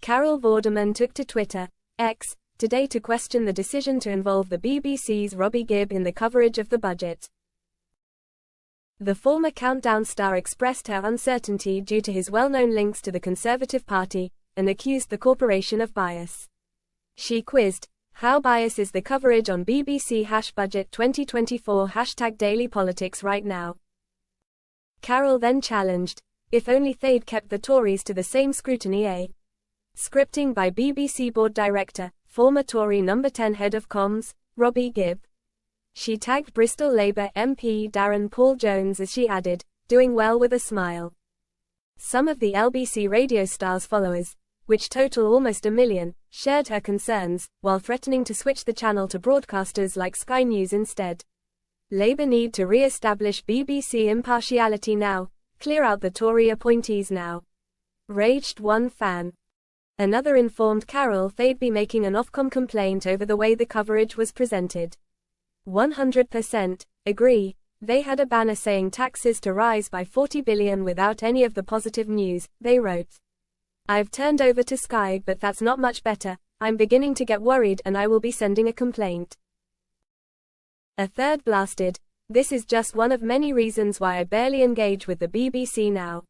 Carol Vorderman took to Twitter, X, today to question the decision to involve the BBC's Robbie Gibb in the coverage of the budget. The former Countdown star expressed her uncertainty due to his well-known links to the Conservative Party, and accused the corporation of bias. She quizzed, "How biased is the coverage on BBC #budget 2024 #daily politics right now?" Carol then challenged, "If only they'd kept the Tories to the same scrutiny, eh?" Scripting by BBC Board Director, former Tory No. 10 Head of Comms, Robbie Gibb. She tagged Bristol Labour MP Darren Paul Jones as she added, "Doing well with a smile." Some of the LBC radio star's followers, which total almost 1 million, shared her concerns, while threatening to switch the channel to broadcasters like Sky News instead. Labour need to re-establish BBC impartiality now, clear out the Tory appointees now. Raged one fan. Another informed Carol they'd be making an Ofcom complaint over the way the coverage was presented. 100% agree. They had a banner saying taxes to rise by 40 billion without any of the positive news, they wrote. "I've turned over to Sky, but that's not much better. I'm beginning to get worried and I will be sending a complaint." A third blasted, "This is just one of many reasons why I barely engage with the BBC now."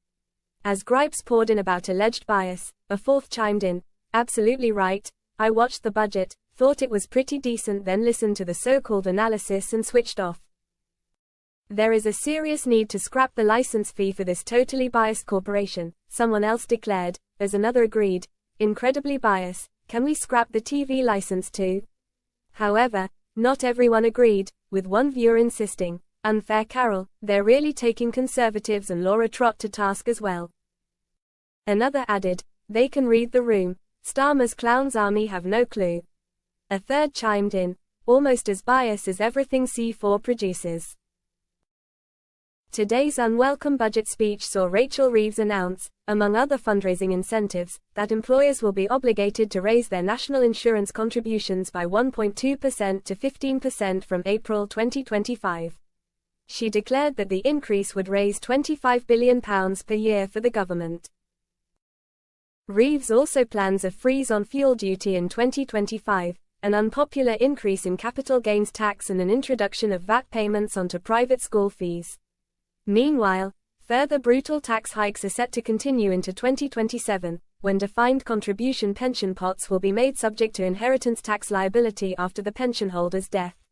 As gripes poured in about alleged bias, a fourth chimed in, "Absolutely right. I watched the budget, thought it was pretty decent, then listened to the so-called analysis and switched off. There is a serious need to scrap the license fee for this totally biased corporation," someone else declared, as another agreed, "Incredibly biased. Can we scrap the TV license too?" However, not everyone agreed, with one viewer insisting, "Unfair, Carol, they're really taking Conservatives and Laura Trott to task as well." Another added, "They can read the room. Starmer's Clowns Army have no clue." A third chimed in, "Almost as biased as everything C4 produces." Today's unwelcome budget speech saw Rachel Reeves announce, among other fundraising incentives, that employers will be obligated to raise their national insurance contributions by 1.2% to 15% from April 2025. She declared that the increase would raise £25 billion per year for the government. Reeves also plans a freeze on fuel duty in 2025, an unpopular increase in capital gains tax and an introduction of VAT payments onto private school fees. Meanwhile, further brutal tax hikes are set to continue into 2027, when defined contribution pension pots will be made subject to inheritance tax liability after the pension holder's death.